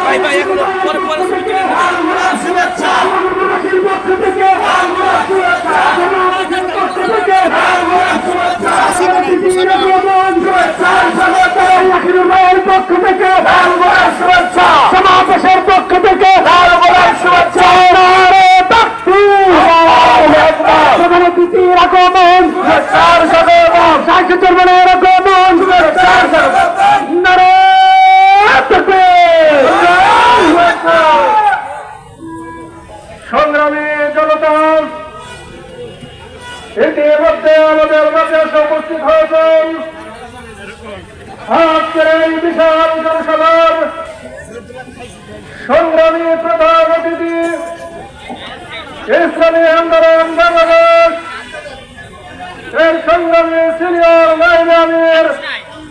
ভাই ভাই এখন পরে পরে শুভেচ্ছা সমাবেশের পক্ষ থেকে শুভেচ্ছা আগমন সাহিত্যের আগমন সংগ্রামী জনতা ইতিমধ্যে আমাদের মাঝে উপস্থিত হয়েছেন আজকের এই বিশাল জনসভার সংগ্রামী প্রধান অতিথি ইসলামী আন্দোলন বাংলাদেশ এর সংগ্রামী সিনিয়র